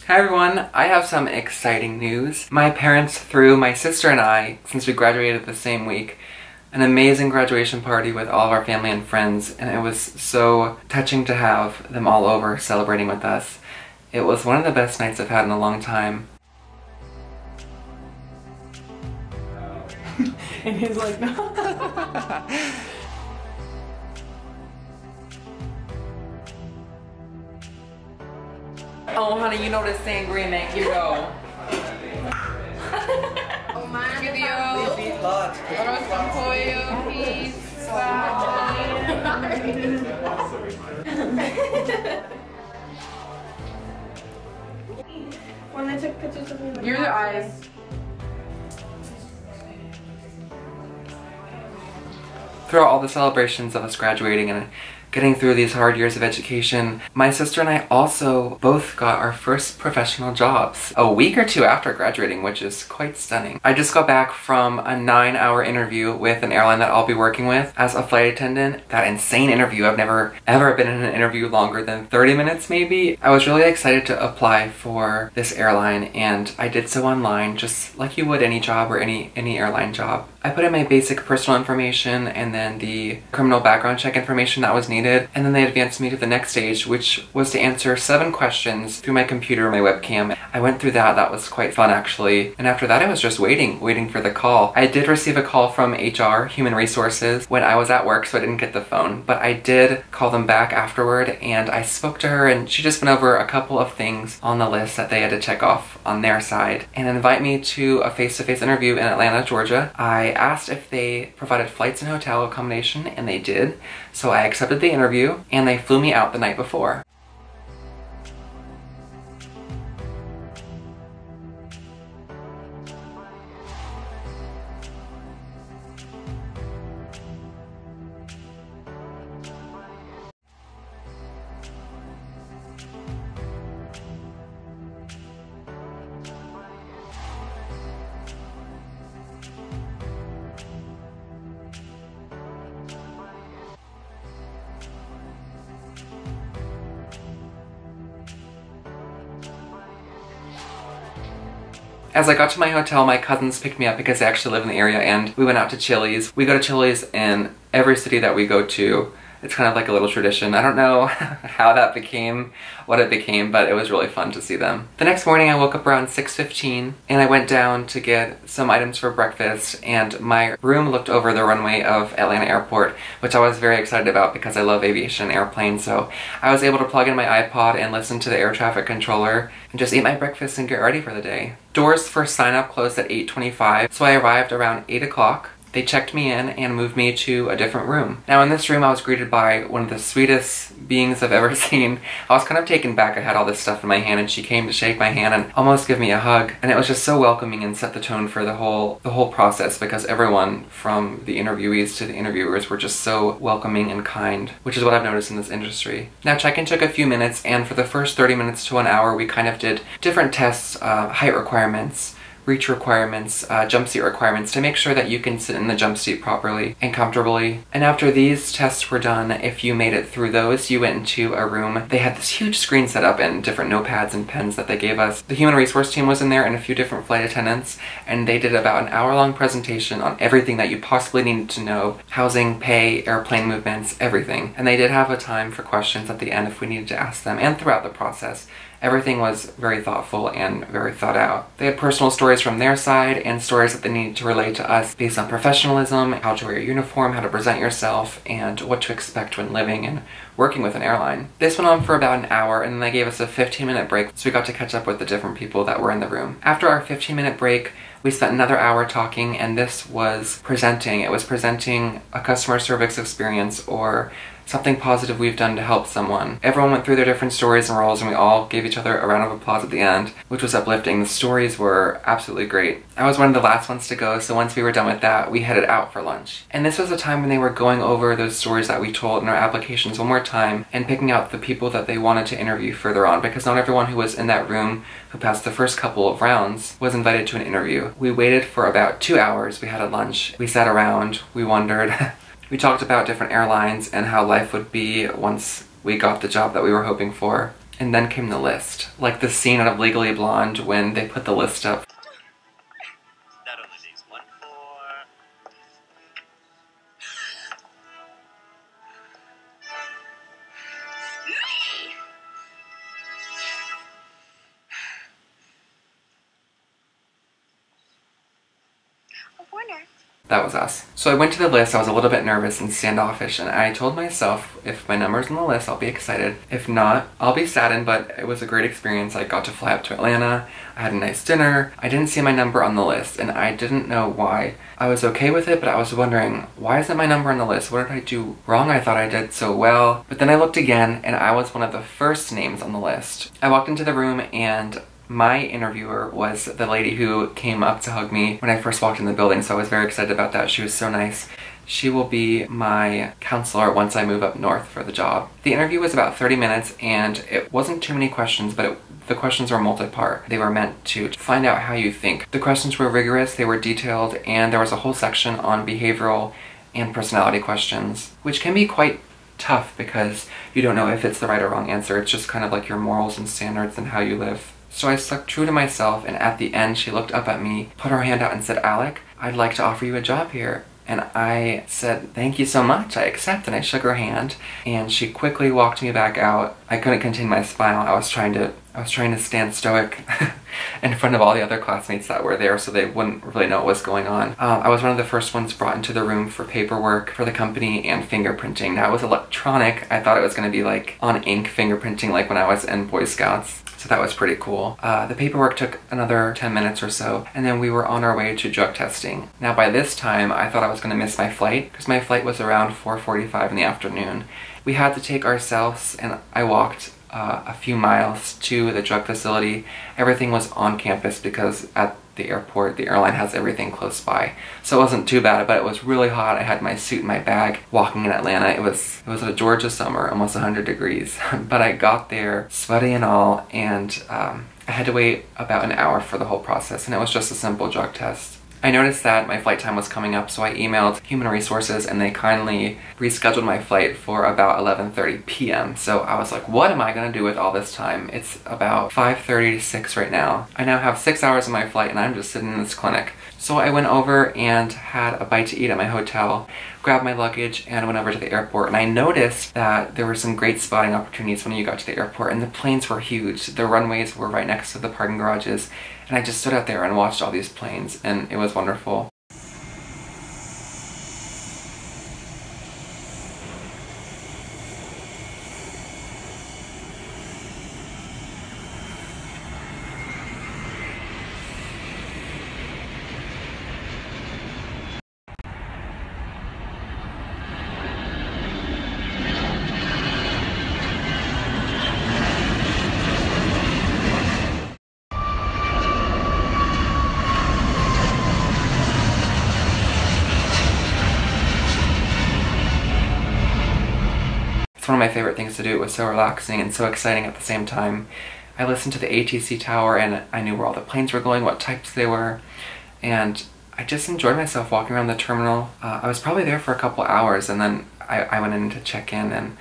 Hi everyone, I have some exciting news. My parents threw my sister and I, since we graduated the same week, an amazing graduation party with all of our family and friends, and it was so touching to have them all over celebrating with us. It was one of the best nights I've had in a long time. And he's like, no. Oh honey, you know this sangria make you go. Give you arroz con pollo, pizza. When they took pictures of me, You're the eyes. Throughout all the celebrations of us graduating and getting through these hard years of education, my sister and I also both got our first professional jobs a week or two after graduating, which is quite stunning. I just got back from a 9-hour interview with an airline that I'll be working with as a flight attendant. That insane interview. I've never ever been in an interview longer than 30 minutes maybe. I was really excited to apply for this airline, and I did so online just like you would any job or any airline job. I put in my basic personal information and then the criminal background check information that was needed, and then they advanced me to the next stage, which was to answer 7 questions through my computer or my webcam. I went through that. That was quite fun actually. And after that I was just waiting for the call. I did receive a call from HR, Human Resources, when I was at work, so I didn't get the phone, but I did call them back afterward and I spoke to her, and she just went over a couple of things on the list that they had to check off on their side and invite me to a face-to-face interview in Atlanta, Georgia. I asked if they provided flights and hotel accommodation, and they did, so I accepted the interview and they flew me out the night before. As I got to my hotel, my cousins picked me up because they actually live in the area, and we went out to Chili's. We go to Chili's in every city that we go to. It's kind of like a little tradition. I don't know how that became what it became, but it was really fun to see them. The next morning I woke up around 6:15 and I went down to get some items for breakfast, and my room looked over the runway of Atlanta Airport, which I was very excited about because I love aviation and airplanes, so I was able to plug in my iPod and listen to the air traffic controller and just eat my breakfast and get ready for the day. Doors for sign-up closed at 8:25, so I arrived around 8 o'clock. They checked me in and moved me to a different room. Now in this room I was greeted by one of the sweetest beings I've ever seen. I was kind of taken back. I had all this stuff in my hand and she came to shake my hand and almost give me a hug. And it was just so welcoming and set the tone for the whole process, because everyone from the interviewees to the interviewers were just so welcoming and kind, which is what I've noticed in this industry. Now check-in took a few minutes, and for the first 30 minutes to an hour we kind of did different tests, height requirements, reach requirements, jump seat requirements, to make sure that you can sit in the jump seat properly and comfortably. And after these tests were done, if you made it through those, you went into a room. They had this huge screen set up and different notepads and pens that they gave us. The human resource team was in there and a few different flight attendants, and they did about an hour-long presentation on everything that you possibly needed to know: housing, pay, airplane movements, everything. And they did have a time for questions at the end if we needed to ask them, and throughout the process. Everything was very thoughtful and very thought out. They had personal stories from their side and stories that they needed to relate to us based on professionalism, how to wear your uniform, how to present yourself, and what to expect when living and working with an airline. This went on for about an hour, and then they gave us a 15-minute break, so we got to catch up with the different people that were in the room. After our 15-minute break, we spent another hour talking, and this was presenting. It was presenting a customer service experience or something positive we've done to help someone. Everyone went through their different stories and roles, and we all gave each other a round of applause at the end, which was uplifting. The stories were absolutely great. I was one of the last ones to go, so once we were done with that, we headed out for lunch. And this was a time when they were going over those stories that we told in our applications one more time and picking out the people that they wanted to interview further on, because not everyone who was in that room who passed the first couple of rounds was invited to an interview. We waited for about 2 hours. We had a lunch. We sat around. We wondered. We talked about different airlines and how life would be once we got the job that we were hoping for. And then came the list. Like the scene out of Legally Blonde when they put the list up. That only leaves one for... A winner. That was us. So I went to the list, I was a little bit nervous and standoffish, and I told myself if my number's on the list, I'll be excited. If not, I'll be saddened, but it was a great experience. I got to fly up to Atlanta, I had a nice dinner, I didn't see my number on the list, and I didn't know why. I was okay with it, but I was wondering, why isn't my number on the list? What did I do wrong? I thought I did so well. But then I looked again, and I was one of the first names on the list. I walked into the room, and my interviewer was the lady who came up to hug me when I first walked in the building, so I was very excited about that. She was so nice. She will be my counselor once I move up north for the job. The interview was about 30 minutes and it wasn't too many questions, but the questions were multi-part. They were meant to find out how you think. The questions were rigorous, they were detailed, and there was a whole section on behavioral and personality questions, which can be quite tough because you don't know if it's the right or wrong answer. It's just kind of like your morals and standards and how you live. So I stuck true to myself, and at the end she looked up at me, put her hand out and said, "Alec, I'd like to offer you a job here." And I said, "Thank you so much, I accept," and I shook her hand, and she quickly walked me back out. I couldn't contain my smile. I was trying to stand stoic in front of all the other classmates that were there so they wouldn't really know what was going on. I was one of the first ones brought into the room for paperwork for the company and fingerprinting. Now it was electronic. I thought it was going to be like on ink fingerprinting like when I was in Boy Scouts. So that was pretty cool. The paperwork took another 10 minutes or so, and then we were on our way to drug testing. Now by this time, I thought I was gonna miss my flight, because my flight was around 4:45 in the afternoon. We had to take ourselves, and I walked a few miles to the drug facility. Everything was on campus because at the airport, the airline has everything close by. So it wasn't too bad, but it was really hot. I had my suit and my bag walking in Atlanta. It was a Georgia summer, almost 100 degrees. But I got there, sweaty and all, and I had to wait about an hour for the whole process, and it was just a simple drug test. I noticed that my flight time was coming up, so I emailed Human Resources and they kindly rescheduled my flight for about 11:30 p.m. So I was like, what am I gonna do with all this time? It's about 5:30 to 6 right now. I now have 6 hours of my flight and I'm just sitting in this clinic. So I went over and had a bite to eat at my hotel, grabbed my luggage, and went over to the airport. And I noticed that there were some great spotting opportunities when you got to the airport, and the planes were huge. The runways were right next to the parking garages, and I just stood out there and watched all these planes, and it was wonderful. One of my favorite things to do. It was so relaxing and so exciting at the same time. I listened to the ATC tower and I knew where all the planes were going, what types they were, and I just enjoyed myself walking around the terminal. I was probably there for a couple hours, and then I went in to check in and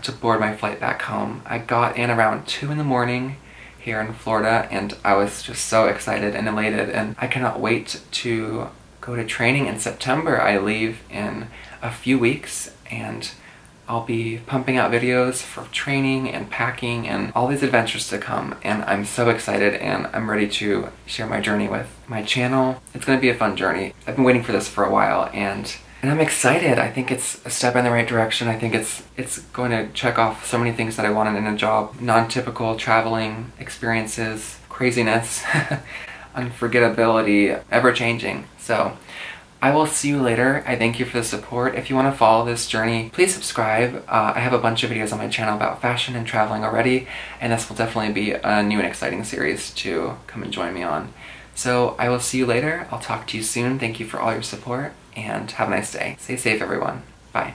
to board my flight back home. I got in around 2 in the morning here in Florida, and I was just so excited and elated, and I cannot wait to go to training in September. I leave in a few weeks, and I'll be pumping out videos for training and packing and all these adventures to come, and I'm so excited and I'm ready to share my journey with my channel. It's gonna be a fun journey. I've been waiting for this for a while, and I'm excited. I think it's a step in the right direction. I think it's going to check off so many things that I wanted in a job. Non-typical traveling experiences, craziness, unforgettability, ever-changing. So I will see you later. I thank you for the support. If you want to follow this journey, please subscribe. I have a bunch of videos on my channel about fashion and traveling already, and this will definitely be a new and exciting series to come and join me on. So I will see you later. I'll talk to you soon. Thank you for all your support, and have a nice day. Stay safe, everyone. Bye.